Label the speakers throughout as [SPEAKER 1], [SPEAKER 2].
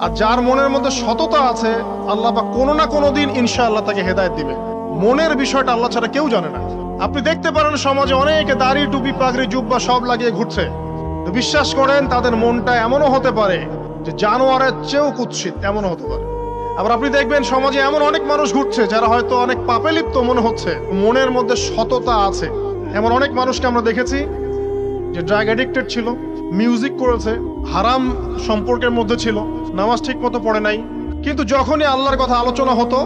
[SPEAKER 1] আর যার মনের মধ্যে সততা আছে আল্লাহ পাক কোনো না কোনো দিন ইনশাআল্লাহ তাকে হেদায়েত দিবে। মনের বিষয়টা আল্লাহ ছাড়া কেউ জানে না। আপনি দেখতে পারেন সমাজে অনেকে দাড়ি টুপি পাগড়ি জুব্বা সব লাগিয়ে ঘুরছে, তো বিশ্বাস করেন তাদের মনটা এমনও হতে পারে যে জানোয়ারের চেয়েও কুৎসিত, এমনও হতে পারে। আবার আপনি দেখবেন সমাজে এমন অনেক মানুষ ঘুরছে যারা হয়তো অনেক পাপে লিপ্ত মনে হচ্ছে, মনের মধ্যে সততা আছে। এমন অনেক মানুষকে আমরা দেখেছি যে ড্রাগ অ্যাডিক্টেড ছিল, মিউজিক করেছে, হারাম সম্পর্কের মধ্যে ছিল, নামাজ ঠিক মতো পড়ে নাই, কিন্তু যখনই আল্লাহর কথা আলোচনা হতো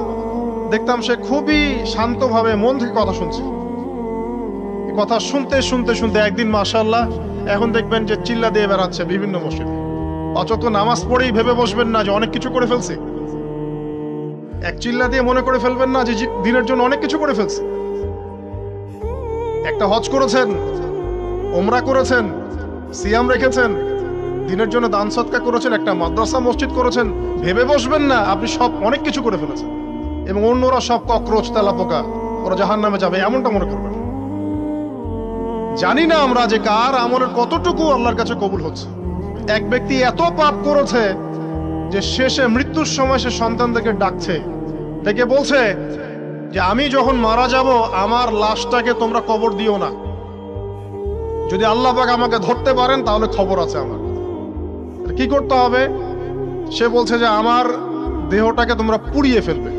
[SPEAKER 1] দেখতাম সে খুবই শান্তভাবে মন থেকে কথা শুনছে। কথা শুনতে শুনতে শুনতে একদিন মাশাআল্লাহ এখন দেখবেন যে চিল্লা দিয়ে বেড়াচ্ছে বিভিন্ন মসজিদে। অচত নামাজ পড়েই ভেবে বসবেন না যে অনেক কিছু করে ফেলছে, এক চিল্লা দিয়ে মনে করে ফেলবেন না যে দিনের জন্য অনেক কিছু করে ফেলছে। একটা হজ করেছেন, ওমরা করেছেন, সিয়াম রেখেছেন, দিনের জন্য দান সদকা করেছেন, একটা মাদ্রাসা মসজিদ করেছেন, ভেবে বসবেন না আপনি সব অনেক কিছু করে ফেলেছেন এবং অন্যরা সব ককরোচ তেলাপোকা, ওরা জাহান্নামে যাবে এমনটা মনে করবেন। জানি না আমরা যে কার আমলের কতটুকু আল্লাহর কাছে কবুল হচ্ছে। এক ব্যক্তি এত পাপ করেছে যে শেষে মৃত্যুর সময় সে সন্তানদেরকে ডাকছে, ডেকে বলছে যে আমি যখন মারা যাব আমার লাশটাকে তোমরা কবর দিও না, যদি আল্লাহ পাক আমাকে ধরতে পারেন তাহলে খবর আছে আমার। কি করতে হবে? সে বলছে যে আমার দেহটাকে তোমরা পুড়িয়ে ফেলবে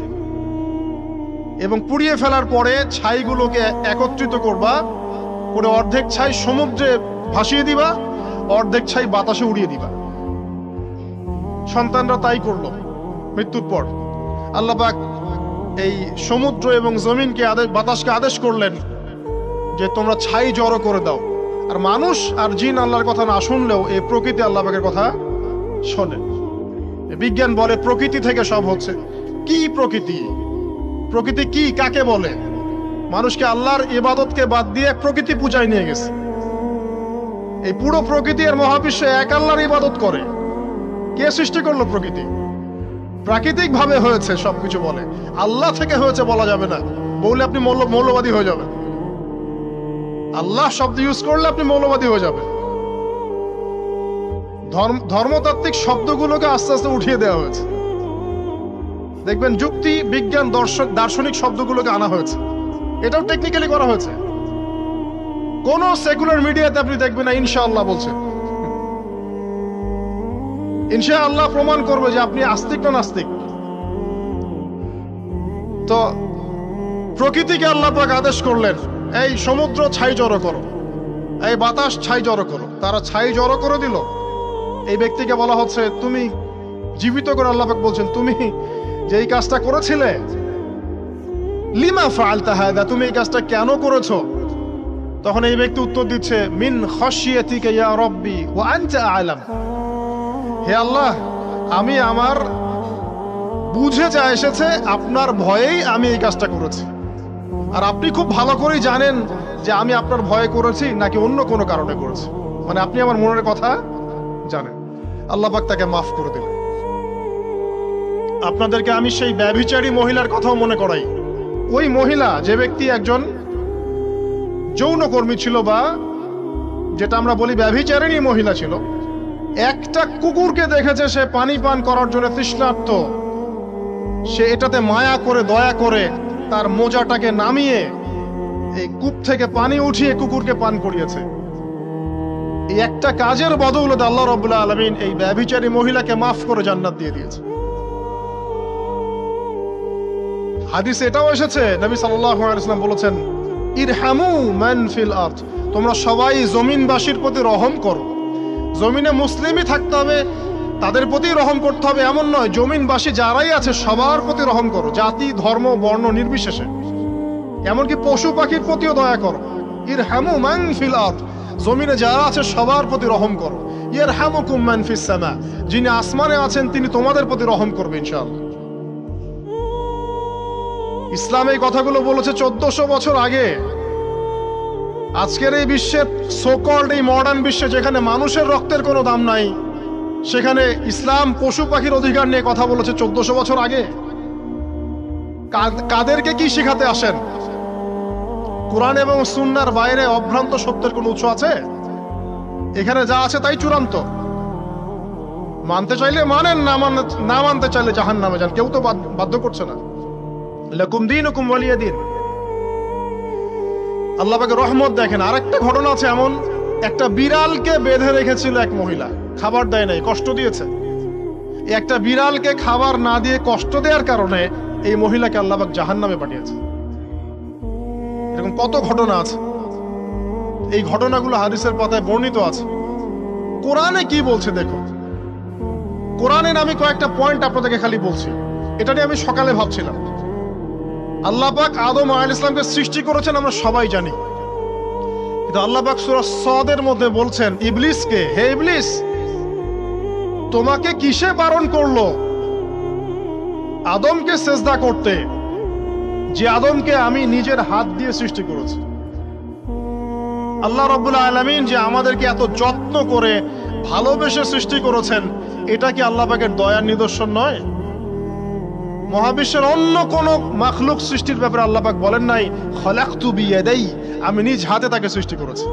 [SPEAKER 1] এবং পুড়িয়ে ফেলার পরে ছাইগুলোকে একত্রিত করবা, করে অর্ধেক ছাই সমুদ্রে ভাসিয়ে দিবা, অর্ধেক ছাই বাতাসে উড়িয়ে দিবা। সন্তানরা তাই করলো। মৃত্যুর পর আল্লাহ পাক এই সমুদ্র এবং জমিনকে বাতাসকে আদেশ করলেন যে তোমরা ছাই জড়ো করে দাও। আর মানুষ আর জিন আল্লাহর কথা না শুনলেও এই প্রকৃতি আল্লাহ পাকের কথা শোনে। বিজ্ঞান বলে প্রকৃতি থেকে সব হচ্ছে। কি প্রকৃতি? প্রকৃতি কি, কাকে বলে? মানুষকে আল্লাহর ইবাদতকে বাদ দিয়ে প্রকৃতি পূজায় নিয়ে গেছে। এই পুরো প্রকৃতি আর মহাবিশ্বে এক আল্লাহর ইবাদত করে। কে সৃষ্টি করলো প্রকৃতি? প্রাকৃতিক ভাবে হয়েছে সবকিছু বলে, আল্লাহ থেকে হয়েছে বলা যাবে না। বললে আপনি মৌলবাদী হয়ে যাবেন। আল্লাহ শব্দ ইউজ করলে আপনি মৌলবাদী হয়ে যাবেন। ধর্মতাত্ত্বিক শব্দগুলোকে আস্তে আস্তে উঠিয়ে দেওয়া হয়েছে। দেখবেন যুক্তি বিজ্ঞান দার্শনিক শব্দগুলোকে আনা হয়েছে, এটাও টেকনিক্যালি করা হয়েছে। কোন সেকুলার মিডিয়াতে আপনি দেখবেন না ইনশাআল্লাহ বলছে। ইনশাআল্লাহ প্রমাণ করবে যে আপনি আস্তিক না নাস্তিক। তো প্রকৃতিকে আল্লাহ পাক আদেশ করলেন এই সমুদ্র ছাই জড়ো করো, এই বাতাস ছাই জড়ো করো। তারা ছাই জড়ো করে দিল। এই ব্যক্তিকে বলা হচ্ছে তুমি জীবিত করে আল্লাহ পাক বলছেন তুমি যে এই কাজটা করেছিলে, লিমা ফাআলতা হাদা, তুমি এই কাজটা কেন করেছো? তখন এই ব্যক্তি উত্তর দিচ্ছে মিন খাশিয়াতিকা ইয়া রাব্বি ওয়া আনতা আ'লাম। হে আল্লাহ, আমি আমার বুঝে যা এসেছে আপনার ভয়েই আমি এই কাজটা করেছি, আর আপনি খুব ভালো করেই জানেন যে আমি আপনার ভয়ে করেছি নাকি অন্য কোনো কারণে করেছি। মানে আপনি আমার মনের কথা জানেন। আল্লাহ পাক তাকে মাফ করে দিলেন। আপনাদেরকে আমি সেই ব্যভিচারী মহিলার কথাও মনে করাই। ওই মহিলা, যে ব্যক্তি একজন যৌনকর্মী ছিল বা যেটা আমরা বলি ব্যভিচারিণী মহিলা ছিল, একটা কুকুরকে দেখেছে সে পানি পান করার জন্য তৃষ্ণার্ত, সে এটাতে মায়া করে দয়া করে তার মোজাটাকে নামিয়ে এই কূপ থেকে পানি উঠিয়ে কুকুরকে পান করিয়েছে। এই একটা কাজের বদৌলতে আল্লাহ রাব্বুল আলামিন এই ব্যভিচারী মহিলাকে মাফ করে জান্নাত দিয়ে দিয়েছে। হাদিসে এটাও এসেছে, নবী সাল্লাল্লাহু আলাইহি ওয়াসাল্লাম বলেছেন ইরহামু মান ফিল আরদ, তোমরা সবাই জমিনবাসীর প্রতি রহম করো। জমিনে মুসলিমই থাকতে হবে, তাদের প্রতি রহম করতে হবে এমন নয়, জমিনবাসী যারাই আছে সবার প্রতি রহম করো, জাতি ধর্ম বর্ণ নির্বিশেষে। এমনকি পশু পাখির প্রতিও দয়া করো। ইরহামু মান ফিল আরদ, জমিনে যারা আছে সবার প্রতি রহম করো। ইয়ারহামুকুম মান ফিস সামা, যিনি আসমানে আছেন তিনি তোমাদের প্রতি রহম করবে ইনশাআল্লাহ। ইসলাম এই কথাগুলো বলেছে 1400 বছর আগে। আজকের এই বিশ্বের সো-কল্ড এই মডার্ন বিশ্বে যেখানে মানুষের রক্তের কোনো দাম নাই, সেখানে ইসলাম পশু পাখির অধিকার নিয়ে কথা বলেছে 1400 বছর আগে। কাদেরকে কি শিখাতে আসেন? কোরআন এবং সুন্নাহর বাইরে অভ্রান্ত সত্যের কোনো উৎস আছে? এখানে যা আছে তাই চূড়ান্ত। মানতে চাইলে মানেন, না মানতে চাইলে জাহান্নামে যান, কেউ তো বাধ্য করছে না। লাকুম দীনুকুম ওয়ালিয়া দিন। আল্লাহ পাকের রহমত দেখেন। আরেকটা ঘটনা আছে এমন, একটা বিড়ালকে বেঁধে রেখেছিল এক মহিলা, খাবার দেয় নাই, কষ্ট দিয়েছে। একটা বিড়ালকে খাবার না দিয়ে কষ্ট দেওয়ার কারণে এই মহিলাকে আল্লাহ পাক জাহান্নামে পাঠিয়েছে। এরকম কত ঘটনা আছে, এই ঘটনাগুলো হাদিসের পাতায় বর্ণিত আছে। কোরআনে কি বলছে দেখো। কোরআনের আমি কয়েকটা পয়েন্ট আপনাদেরকে খালি বলছি, এটা নিয়ে আমি সকালে ভাবছিলাম। আল্লাহ পাক আদম আলাইহিস সালামকে সৃষ্টি করেছেন আমরা সবাই জানি, কিন্তু আল্লাহ পাক সূরা সদের মধ্যে বলছেন ইবলিসকে, হে ইবলিস তোমাকে কিসে বারণ করলো আদমকে সেজদা করতে, যে আদমকে আমি নিজের হাত দিয়ে সৃষ্টি করেছি। আল্লাহ রাব্বুল আলামিন যে আমাদেরকে এত যত্ন করে ভালোবেসে সৃষ্টি করেছেন, এটা কি আল্লাহ পাকের দয়ার নিদর্শন নয়? মহাবিশ্বের অন্য কোন মাখলুক সৃষ্টির ব্যাপারে আল্লাহ পাক বলেন নাই খলাকতু বিয়াদাই, আমি নিজ হাতে তাকে সৃষ্টি করেছি।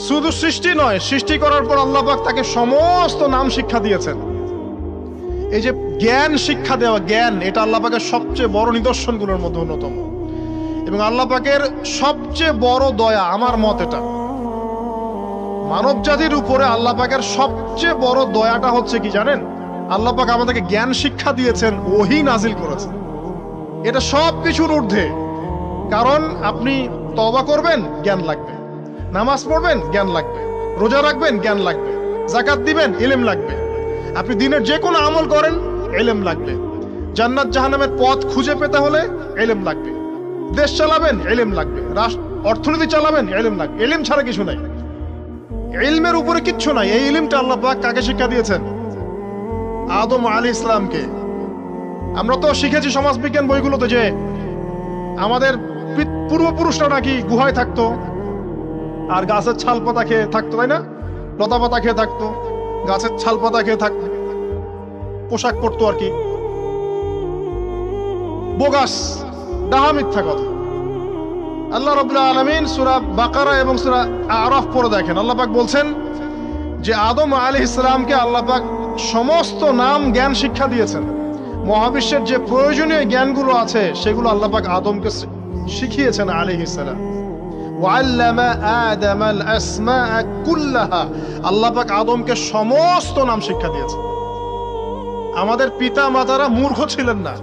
[SPEAKER 1] শুধু সৃষ্টি নয়, সৃষ্টি করার পর আল্লাহ পাক তাকে সমস্ত নাম শিক্ষা দিয়েছেন। এই যে জ্ঞান শিক্ষা দেওয়া, জ্ঞান, এটা আল্লাহ পাকের সবচেয়ে বড় নিদর্শনগুলোর মধ্যে অন্যতম। এবং আল্লাহ পাকের সবচেয়ে বড় দয়া, আমার মত এটা, মানব জাতির উপরে আল্লাহ পাকের সবচেয়ে বড় দয়াটা হচ্ছে কি জানেন? আল্লাহ পাক আমাদেরকে জ্ঞান শিক্ষা দিয়েছেন, ওহী নাজিল করেছেন। এটা সব কিছুর ঊর্ধ্বে। কারণ আপনি তওবা করবেন, জ্ঞান লাগবে। নামাজ পড়বেন, জ্ঞান লাগবে। রোজা রাখবেন, জ্ঞান লাগবে। যাকাত দিবেন, ইলম লাগবে। আপনি দিনের যে কোনো আমল করেন, ইলম লাগবে। জান্নাত জাহান্নামের পথ খুঁজে পেতে হলে ইলম লাগবে। দেশ চালাবেন, ইলম লাগবে। অর্থনীতি চালাবেন, ইলম লাগবে। ইলম ছাড়া কিছু নাই, ইলমের উপরে কিচ্ছু নাই। এই ইলমটা আল্লাহ পাক কাকে শিক্ষা দিয়েছেন? আদম আলাইহিস সালামকে। আমরা তো শিখেছি সমাজবিজ্ঞান বইগুলোতে যে আমাদের পূর্বপুরুষরা নাকি গুহায় থাকতো আর গাছের ছাল পাতা খেয়ে থাকতো, তাই না? লতা পাতা খেয়ে থাকতো, গাছের ছাল পাতা খেয়ে থাকতো, পোশাক পরতো আর কি। বোগাস, ডাহা, মিথ্যা কথা। আল্লাহ রাব্বুল আলামিন সূরা বাকারা এবং সূরা আরাফ পড়ে দেখেন, আল্লাহ পাক বলছেন যে আদম আলাইহিস সালামকে আল্লাহ পাক সমস্ত নাম জ্ঞান শিক্ষা দিয়েছেন। মহাবিশ্বের যে প্রয়োজনীয় জ্ঞানগুলো আছে সেগুলো আল্লাহ পাক আদমকে শিখিয়েছেন আলাইহিস সালাম। ওয়াল্লামা আদামাল আসমাআ কুল্লাহা, আল্লাহ পাক আদমকে সমস্ত নাম শিক্ষা দিয়েছেন। আমাদের পিতা মাতারা মূর্খ ছিলেন না,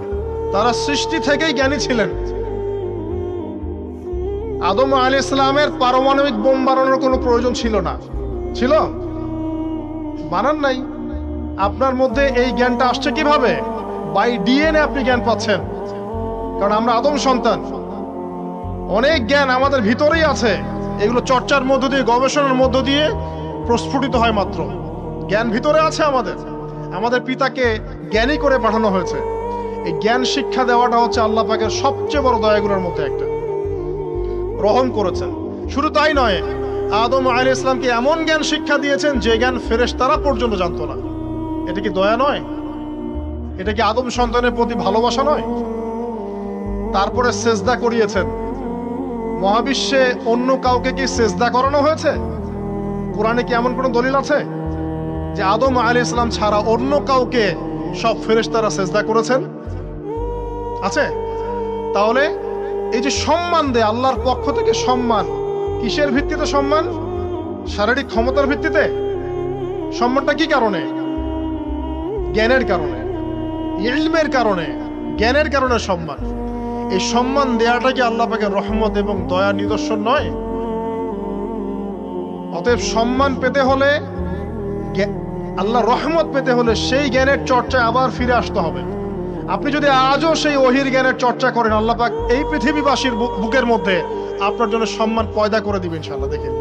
[SPEAKER 1] তারা সৃষ্টি থেকেই জ্ঞানী ছিলেন। আদম আলাইহিস সালামের পারমাণবিক বোম বানানোর কোনো প্রয়োজন ছিল না। ছিল? বানান নাই। আপনার মধ্যে এই জ্ঞানটা আসছে কিভাবে? বাই ডিএনএ আপনি জ্ঞান পাচ্ছেন, কারণ আমরা আদম সন্তান। অনেক জ্ঞান আমাদের ভিতরেই আছে, এগুলো চর্চার মধ্য দিয়ে, গবেষণার মধ্য দিয়ে প্রস্ফুটিত হয় মাত্র। জ্ঞান ভিতরে আছে আমাদের, আমাদের পিতাকে জ্ঞানী করে পাঠানো হয়েছে। এই জ্ঞান শিক্ষা দেওয়াটা হচ্ছে আল্লাহ পাকের সবচেয়ে বড় দয়াগুলোর মধ্যে একটা। রহম করেছেন। শুধু তাই নয়, আদম আলাইহিস সালামকে এমন জ্ঞান শিক্ষা দিয়েছেন যে জ্ঞান ফেরেশতারা পর্যন্ত জানতো না। এটা কি দয়া নয়? এটা কি আদম সন্তানের প্রতি ভালোবাসা নয়? তারপরে সেজদা করিয়েছেন। মহাবিশ্বে অন্য কাউকে কি সেজদা করানো হয়েছে? কোরআনে কি এমন কোনো দলিল আছে যে আদম আলাইহিস সালাম ছাড়া অন্য কাউকে সব ফেরেশতারা সেজদা করেছেন? আছে? তাহলে এই যে সম্মান দেয় আল্লাহর পক্ষ থেকে, সম্মান কিসের ভিত্তিতে? সম্মান শারীরিক ক্ষমতার ভিত্তিতে? সম্মানটা কি কারণে? জ্ঞানের কারণে, ইলমের কারণে, জ্ঞানের কারণে সম্মান। এই সম্মান দেওয়াটা কি আল্লাহ পাকের রহমত এবং দয়ার নিদর্শন নয়? অতএব সম্মান পেতে হলে, আল্লাহর রহমত পেতে হলে সেই জ্ঞানের চর্চায় আবার ফিরে আসতে হবে। আপনি যদি আজও সেই ওহির জ্ঞানের চর্চা করেন, আল্লাহ পাক এই পৃথিবীবাসীর বুকের মধ্যে আপনার জন্য সম্মান পয়দা করে দিবেন ইনশাআল্লাহ। দেখেন,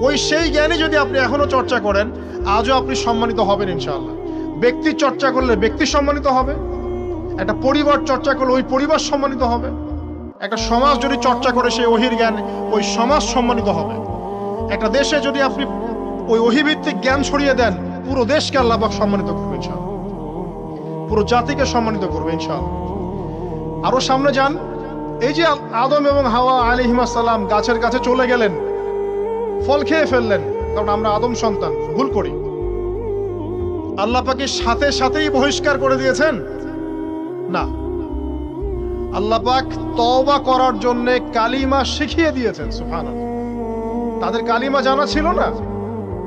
[SPEAKER 1] ওই সেই জ্ঞানী যদি আপনি এখনো চর্চা করেন, আজও আপনি সম্মানিত হবেন ইনশাআল্লাহ। ব্যক্তির চর্চা করলে ব্যক্তি সম্মানিত হবে, একটা পরিবার চর্চা করলে ওই পরিবার সম্মানিত হবে, একটা সমাজ যদি চর্চা করে সেই ওহির জ্ঞান, ওই সমাজ সম্মানিত হবে। একটা দেশে যদি আপনি ওই ওহিভিত্তিক জ্ঞান ছড়িয়ে দেন, পুরো দেশকে আল্লাহ পাক সম্মানিত করবে ইনশাআল্লাহ, পুরো জাতিকে সম্মানিত করবে ইনশাআল্লাহ। আরো সামনে যান, এই যে আদম এবং হাওয়া আলাইহিস সালাম গাছের কাছে চলে গেলেন, ফল খেয়ে ফেললেন, কারণ আমরা আদম সন্তান, ভুল করি। আল্লাহ পাক সাথে সাথেই বহিষ্কার করে দিয়েছেন? না, আল্লাহ পাক তওবা করার জন্য কালিমা শিখিয়ে দিয়েছেন। সুবহানাল্লাহ। তাদের কালিমা জানা ছিল না।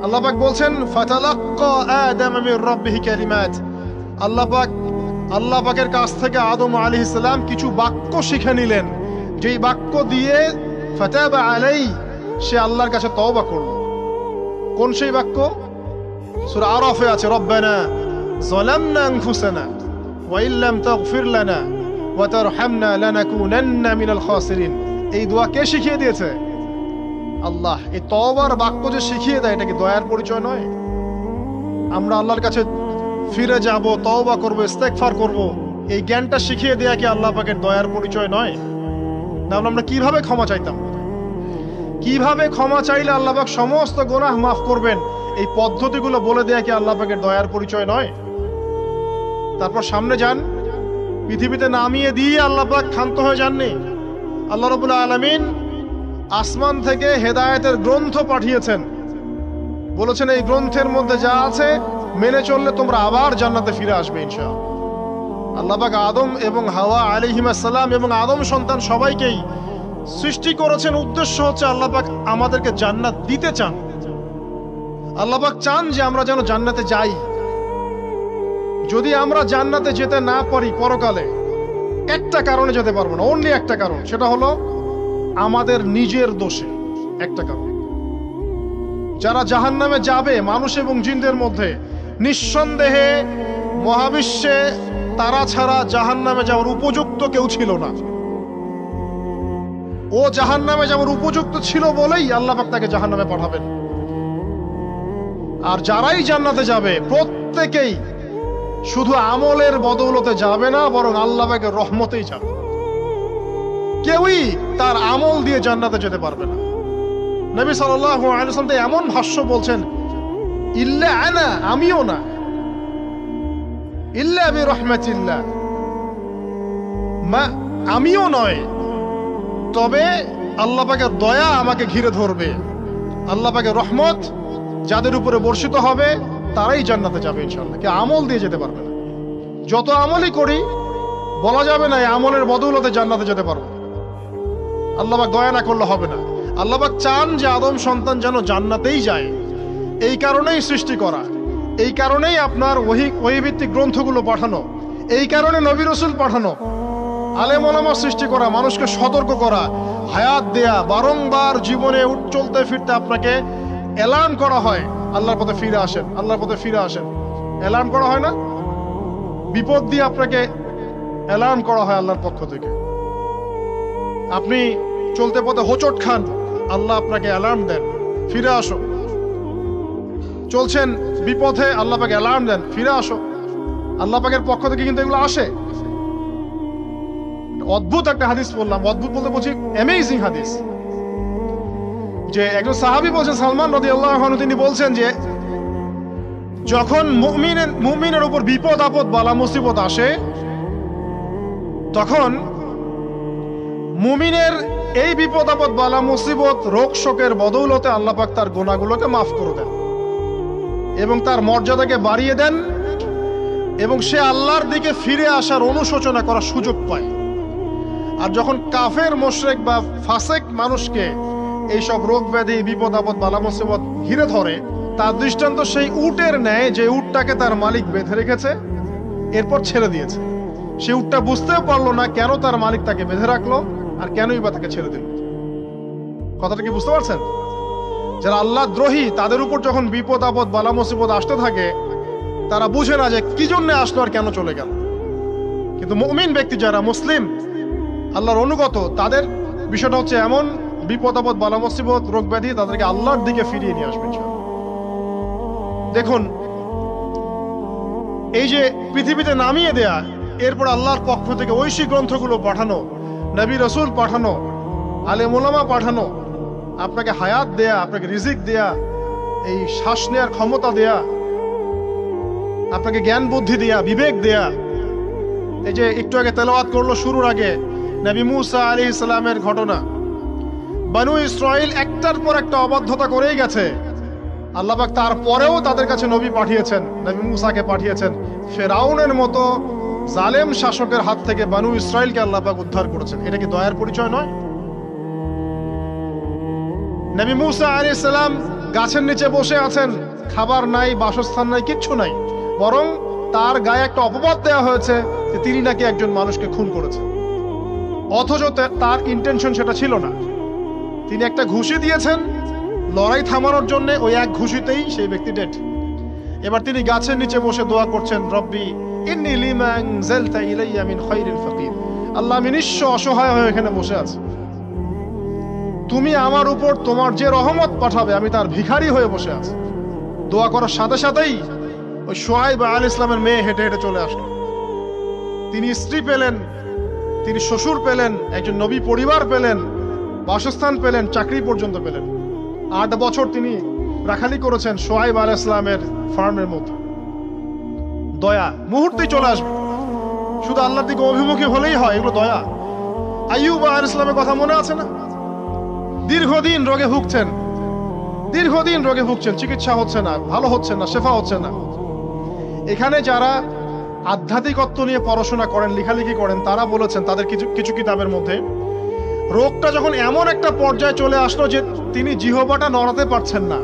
[SPEAKER 1] আল্লাহ পাক বলছেন ফাতালাক্কা আদম মির রাব্বিহি কালিমাত। আল্লাহ পাকের কাছ থেকে আদম আলাইহিস সালাম কিছু বাক্য শিখে নিলেন, যেই বাক্য দিয়ে ফাতাবা আলাই, সে আল্লাহর কাছে তওবা করল। কোন সেই বাক্য? সূরা আরাফে আছে, রব্বানা যালামনা আনফুসানা ওয়া ইল্লাম তাগফির লানা ওয়া তারহামনা লানাকুনান্না মিনাল খাসিরিন। এই দোয়া কে শিখিয়ে দিয়েছে? আল্লাহ। এই তওবার বাক্য যে শিখিয়ে দেয়, এটা কি দয়ার পরিচয় নয়? আমরা আল্লাহর কাছে ফিরে যাব, তওবা করব, ইস্তেগফার করব, এই জ্ঞানটা শিখিয়ে দেয়া কি আল্লাহ পাকের দয়ার পরিচয় নয়? তাহলে আমরা কিভাবে ক্ষমা চাইতাম? কিভাবে ক্ষমা চাইলে আল্লাহ পাক সমস্ত গুনাহ মাফ করবেন, এই পদ্ধতিগুলো বলে দেয়া কি আল্লাহ পাকের দয়ার পরিচয় নয়? তারপর সামনে যান, পৃথিবীতে নামিয়ে দিয়ে আল্লাহ পাক ক্ষান্ত হয়ে যাননি। আল্লাহ রাব্বুল আলামিন আসমান থেকে হেদায়েতের গ্রন্থ পাঠিয়েছেন, বলেছেন এই গ্রন্থের মধ্যে যা আছে মেনে চললে তোমরা আবার জান্নাতে ফিরে আসবে ইনশাআল্লাহ। আল্লাহ পাক আদম এবং হাওয়া আলাইহিস সালাম এবং আদম সন্তান সবাইকেই সৃষ্টি করেছেন। উদ্দেশ্য হচ্ছে আল্লাহ পাক আমাদেরকে জান্নাত দিতে চান। আল্লাহ পাক চান যে আমরা যেন জান্নাতে যাই। যদি আমরা জান্নাতে যেতে না পারি পরকালে, একটা কারণে যেতে পারবো না, অনলি একটা কারণ, সেটা হলো আমাদের নিজের দোষে। একটা কারণ। যারা জাহান্নামে যাবে মানুষ এবং জিনদের মধ্যে, নিঃসন্দেহে মহাবিশ্বে তারা ছাড়া জাহান্নামে যাওয়ার উপযুক্ত কেউ ছিল না। ও জাহান্নামে যাওয়ার উপযুক্ত ছিল বলেই আল্লাহ পাক তাকে জাহান্নামে পাঠাবেন। আর যারাই জান্নাতে যাবে প্রত্যেকেই শুধু আমলের বদৌলতে যাবে না, বরং আল্লাহ পাকের রহমতেই যাবে। কেউই তার আমল দিয়ে জান্নাতে যেতে পারবে না। নবী সাল্লাল্লাহু আলাইহি ওয়াসাল্লাম এমন ভাষ্য বলছেন, ইল্লা আনা, আমিও না, ইল্লা বিরহমাতিল্লাহ, আমিও নয়, তবে আল্লাহ পাকের দয়া আমাকে ঘিরে ধরবে। আল্লাহ পাকের রহমত যাদের উপরে বর্ষিত হবে তারাই জান্নাতে যাবে ইনশাআল্লাহ। কে আমল দিয়ে যেতে পারবে না। যত আমলই করি বলা যাবে না এই আমলের বদৌলতে জান্নাতে যেতে পারবো। আল্লাহ পাক দয়া না করলে হবে না। আল্লাহ পাক চান যে আদম সন্তান যেন জান্নাতেই যায়। এই কারণেই সৃষ্টি করা, এই কারণেই আপনার ওহীভিত্তিক গ্রন্থগুলো পাঠানো, এই কারণে নবী রাসূল পাঠানো, আলেম ওলামা সৃষ্টি করা, মানুষকে সতর্ক করা, হায়াত দেয়া, বারংবার জীবনে চলতে ফিরতে আপনাকে অ্যালার্ম করা হয়, আল্লাহর পথে ফিরে আসেন, আল্লাহর পথে ফিরে আসেন। অ্যালার্ম করা হয় না? বিপদ দিয়ে আপনাকে অ্যালার্ম করা হয় আল্লাহর পক্ষ থেকে। আপনি চলতে পথে হোঁচট খান, আল্লাহ আপনাকে অ্যালার্ম দেন, ফিরে আসো। চলছেন বিপথে, আল্লাহ পাক অ্যালার্ম দেন, ফিরে আসো। আল্লাহ পাকের পক্ষ থেকে কিন্তু এগুলো আসে। অদ্ভুত একটা হাদিস বললাম, অদ্ভুত বলতে বলছি অ্যামেজিং হাদিস, যে একজন সাহাবী বলছেন, সালমান রাদিয়াল্লাহু আনহু, তিনি বলছেন যে যখন মুমিনের উপর বিপদ আপদ বালা মুসিবত আসে, তখন মুমিনের এই বিপদ আপদ বালা মুসিবত রোগ শোকের বদৌলতে আল্লাহ পাক তার গুনাহগুলোকে মাফ করে দেন এবং তার মর্যাদাকে বাড়িয়ে দেন, এবং সে আল্লাহর দিকে ফিরে আসার অনুশোচনা করার সুযোগ পায়। আর যখন কাফের মুশরিক বা ফাসেক মানুষকে এইসব রোগ ব্যাধি বিপদ আপদ বালা মুসিবত ঘিরে ধরে, তার দৃষ্টান্ত সেই উটের ন্যায় যে উটটাকে তার মালিক বেঁধে রেখেছে, এরপর ছেড়ে দিয়েছে। সে উটটা বুঝতেও পারলো না কেন তার মালিক তাকে বেঁধে রাখলো আর কেনই বা তাকে ছেড়ে দিল। কথাটা কি বুঝতে পারছেন? যারা আল্লাহ দ্রোহী, তাদের উপর যখন বিপদ আপদ বালা মুসিবত আসতে থাকে, তারা বুঝে না যে কি জন্য আসলো আর কেন চলে গেল। কিন্তু মুমিন ব্যক্তি যারা মুসলিম, আল্লাহর অনুগত, তাদের বিষয়টা হচ্ছে এমন বিপদ আপদ বালা মুসিবত রোগ ব্যাধি তাদেরকে আল্লাহর দিকে ফিরিয়ে নিয়ে আসবে। দেখুন, এই যে পৃথিবীতে নামিয়ে দেয়া, এরপর আল্লাহর পক্ষ থেকে ঐশী গ্রন্থগুলো পাঠানো, নবী রাসূল পাঠানো, আলেম ওলামা পাঠানো, আপনাকে হায়াত দেয়া, আপনাকে রিজিক দেয়া, এই শ্বাস নেওয়ার ক্ষমতা দেয়া, আপনাকে জ্ঞান বুদ্ধি দেয়া, বিবেক দেয়া। এই যে একটু আগে তেলাওয়াত করলো শুরুর আগে নবী মুসা আলাইহিস সালামের ঘটনা। বনু ইসরাইল একটার পর একটা অবাধ্যতা করেই গেছে, আল্লাহ পাক তারপরেও তাদের কাছে নবী পাঠিয়েছেন, নবী মুসাকে পাঠিয়েছেন। ফেরাউনের মতো জালেম শাসকের হাত থেকে বানু ইসরাইলকে আল্লাহ পাক উদ্ধার করেছেন। এটা কি দয়ার পরিচয় নয়? নবী মুসা আলাইহিস সালাম গাছের নিচে বসে আছেন, খাবার নাই, বাসস্থান নাই, কিচ্ছু নাই, বরং তার গায়ে একটা অপবাদ দেওয়া হয়েছে যে তিনি নাকি একজন মানুষকে খুন করেছেন, অথচ তার ইন্টেনশন সেটা ছিল না। তিনি একটা ঘুষি দিয়েছেন লড়াই থামানোর জন্য, ওই এক ঘুষিতেই সেই ব্যক্তি ডেড। এবার তিনি গাছের নিচে বসে দোয়া করছেন, রব্বি ইন্নী লিমা আনজালতা ইলাইয়া মিন খায়রিন ফাকির। আল্লাহ, আমি নিঃস্ব অসহায় হয়ে এখানে বসে আছি, তুমি আমার উপর তোমার যে রহমত পাঠাবে আমি তার ভিখারি হয়ে বসে আছি। দোয়া করার সাথে সাথেই ওই শুআয়ব আলাইহিস সালামের মেয়ে হেঁটে হেঁটে চলে আসলো। তিনি স্ত্রী পেলেন, তিনি শ্বশুর পেলেন, একজন নবী পরিবার পেলেন, বাসস্থান পেলেন, চাকরি পর্যন্ত পেলেন। 8 বছর তিনি রাখালি করেছেন শুআয়ব আলাইহিস সালামের ফার্মের মধ্যে। দয়া মুহূর্তেই চলে আসবে, শুধু আল্লাহর দিকে অভিমুখী হলেই হয়, এগুলো দয়া। আইয়ুব আলাইহিস সালামের কথা মনে আছে না? দীর্ঘদিন রোগে ভুগছেন, দীর্ঘদিন রোগে ভুগছেন, চিকিৎসা হচ্ছে না, ভালো হচ্ছে না, শেফা হচ্ছে না। এখানে যারা আধ্যাত্মিকত্ব নিয়ে পড়াশোনা করেন, লেখালেখি করেন, তারা বলেছেন তাদের কিছু কিতাবের মধ্যে, রোগটা যখন এমন একটা পর্যায়ে চলে আসলো যে তিনি জিহ্বাটা নড়াতে পারছেন না,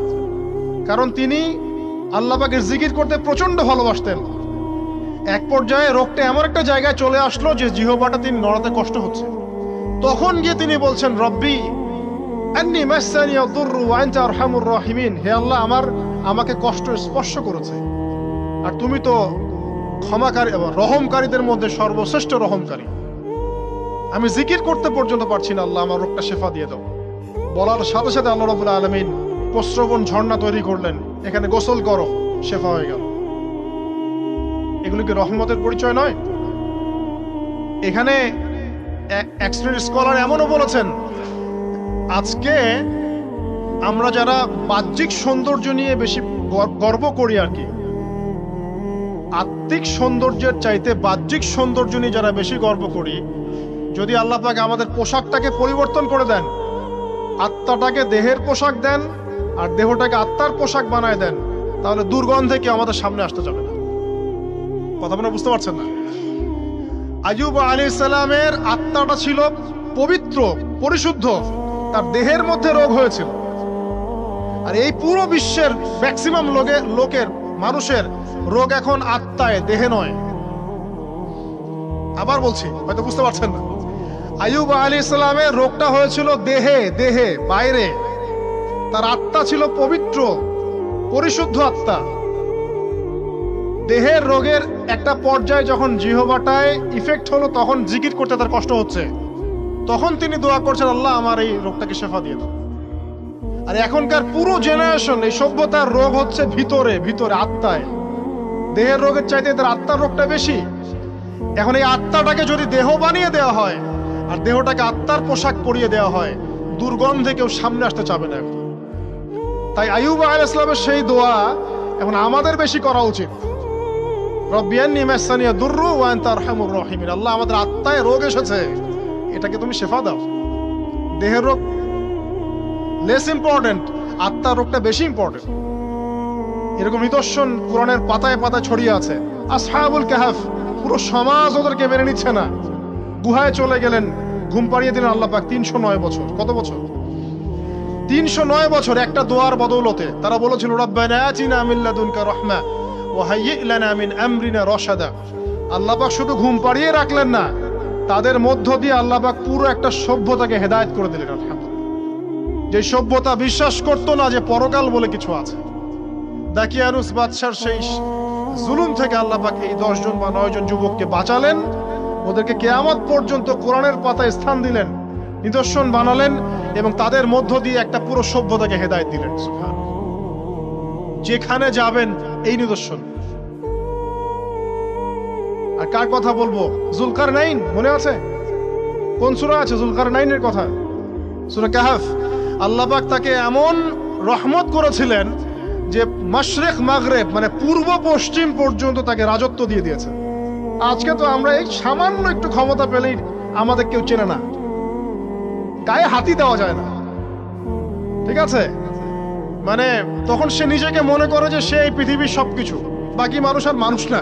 [SPEAKER 1] কারণ তিনি আল্লাহ পাকের জিকির করতে প্রচন্ড ভালোবাসতেন। এক পর্যায়ে রোগটা এমন একটা জায়গায় চলে আসলো যে জিহ্বাটা তিনি নড়াতে কষ্ট হচ্ছে। তখন গিয়ে তিনি বলছেন, রব্বি আন্নী মাসসানিয়া দুররু ওয়া আনতা আরহামুর রাহিমিন। হে আল্লাহ, আমাকে কষ্ট স্পর্শ করেছে, আর তুমি তো ক্ষমাকারী এবং রহমকারীদের মধ্যে সর্বশ্রেষ্ঠ রহমকারী। আমি জিকির করতে পর্যন্ত পারছি না, আল্লাহ আমার রোগটা শেফা দিয়ে দাও। বলার সাথে সাথে আল্লাহ রাব্বুল আলামিন প্রস্রবণ ঝর্ণা তৈরি করলেন, এখানে গোসল করো, শেফা হয়ে গেল। এগুলো কি রহমতের পরিচয় নয়? এখানে এক শ্রেণীর স্কলার এমনও বলেছেন, আজকে আমরা যারা বাহ্যিক সৌন্দর্য নিয়ে বেশি গর্ব করি আর কি, আত্মিক সৌন্দর্যের চাইতে বাহ্যিক সৌন্দর্য নিয়ে যারা বেশি গর্ব করি, যদি আল্লাহ পাক আমাদের পোশাকটাকে পরিবর্তন করে দেন, আত্মাটাকে দেহের পোশাক দেন আর দেহটাকে আত্মার পোশাক বানায় দেন, তাহলে দুর্গন্ধে কি আমাদের সামনে আসতে যাবে না। কথা মনে বুঝতে পারছেন না? আইয়ুব আলাইহিস সালামের আত্মাটা ছিল পবিত্র, পরিশুদ্ধ, তার দেহের মধ্যে রোগ হয়েছিল। আর এই পুরো বিশ্বের ম্যাক্সিমাম লোকের মানুষের রোগ এখন আত্মায়, দেহে নয়। আবার বলছি, হয়তো বুঝতে পারছেন না। আইয়ুব আলাইহিস সালামের রোগটা হয়েছিল দেহে, বাইরে। তার আত্মা ছিল পবিত্র, পরিশুদ্ধ আত্মা। দেহের রোগের একটা পর্যায়ে যখন জিহ্বাটায় ইফেক্ট হলো, তখন জিকির করতে তার কষ্ট হচ্ছে, তখন তিনি দোয়া করছেন, আল্লাহ আমার এই রোগটাকে শেফা দিয়ে দাও। আর এখনকার পুরো জেনারেশন, এই সভ্যতার রোগ হচ্ছে ভিতরে, আত্মায়। দেহের রোগের চাইতে তার আত্মার রোগটা বেশি। এখন এই আত্মাটাকে যদি দেহ বানিয়ে দেওয়া হয় আর দেহটাকে আত্মার পোশাক পরিয়ে দেওয়া হয়, দুর্গন্ধে কেউ সামনে আসতে চাবে না। তাই আইয়ুব আলাইহিস সালামের সেই দোয়া এখন আমাদের বেশি করা উচিত। রব্বি আন্নী মাসসানিয়া দুররু ওয়া আনতা আরহামুর রাহিমিন। আল্লাহ, আমাদের আত্মায় রোগ এসেছে, এটাকে তুমি শেফা দাও। দেহের রোগ লেস ইম্পর্টেন্ট, আত্মার রোগটা বেশি ইম্পর্টেন্ট। এরকম নিদর্শন কোরআনের পাতায় পাতায় ছড়িয়ে আছে। আসহাবুল কাহফ, পুরো সমাজ ওদেরকে মেনে নিচ্ছে না, গুহায় চলে গেলেন, ঘুম পাড়িয়ে দিলেন আল্লাহ পাক। 309 বছর। কত বছর? 309 বছর একটা দোয়ার বদৌলতে। তারা বলেছিল, রব্বানা আতিনা মিন লাদুনকা রাহমা ওয়া হাইয়্যি লানা মিন আমরিনা রাশাদা। আল্লাহ পাক শুধু ঘুম পাড়িয়ে রাখলেন না, তাদের মধ্য দিয়ে আল্লাহ পাক পুরো একটা সভ্যতাকে হেদায়েত করে দিলেন। আলহামদুলিল্লাহ। যে সভ্যতা বিশ্বাস করতো না যে পরকাল বলে কিছু আছে, দাকিয়ানুস বাদশার সেই জুলুম থেকে আল্লাহ পাক এই 10 জন বা 9 জন যুবককে বাঁচালেন, ওদেরকে কিয়ামত পর্যন্ত কোরআনের পাতায় স্থান দিলেন, নিদর্শন বানালেন, এবং তাদের মধ্য দিয়ে একটা পুরো সভ্যতাকে হেদায়েত দিলেন। সুবহানাল্লাহ। যেখানে যাবেন এই নিদর্শন। আর কার কথা বলবো? যুলকারনাইন, মনে আছে? কোন সূরা আছে যুলকারনাইনের কথা? সূরা কাহফ। আল্লাহ পাক তাকে এমন রহমত করেছিলেন যে মাশরিক মাগরিব, মানে পূর্ব পশ্চিম পর্যন্ত তাকে রাজত্ব দিয়ে দিয়েছে। আজকে তো আমরা এই সামান্য একটু ক্ষমতা পেলেই আমাদের কেউ চেনে না, গায়ে হাতি দেওয়া যায় না। ঠিক আছে, মানে তখন সে নিজেকে মনে করে যে সে এই পৃথিবীর সবকিছু, বাকি মানুষ আর মানুষ না।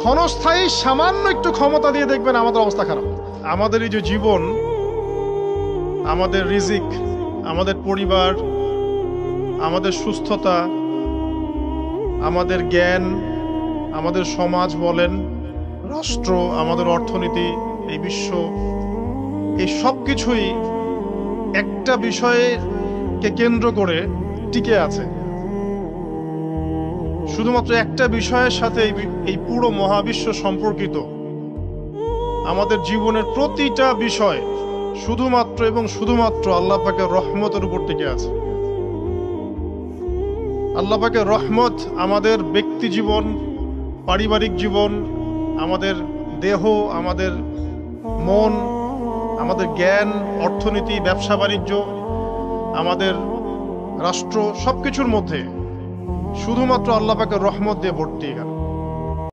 [SPEAKER 1] ক্ষণস্থায়ী সামান্য একটু ক্ষমতা দিয়ে দেখবেন আমাদের অবস্থা খারাপ। আমাদের এই যে জীবন, আমাদের রিজিক, আমাদের পরিবার, আমাদের সুস্থতা, আমাদের জ্ঞান, আমাদের সমাজ বলেন, রাষ্ট্র, আমাদের অর্থনীতি, এই বিশ্ব, এই সব কিছুই একটা বিষয়কে কেন্দ্র করে টিকে আছে। শুধুমাত্র একটা বিষয়ের সাথে এই পুরো মহাবিশ্ব সম্পর্কিত। আমাদের জীবনের প্রতিটা বিষয় শুধুমাত্র এবং শুধুমাত্র আল্লাহ পাকের রহমতের উপর টিকে আছে। আল্লাহ পাকের রহমত আমাদের ব্যক্তি জীবন, পারিবারিক জীবন, আমাদের দেহ, আমাদের মন, আমাদের জ্ঞান, অর্থনীতি, ব্যবসা বাণিজ্য, আমাদের রাষ্ট্র, সবকিছুর মধ্যে শুধুমাত্র আল্লাহ পাকের রহমত দিয়ে ভর্তি।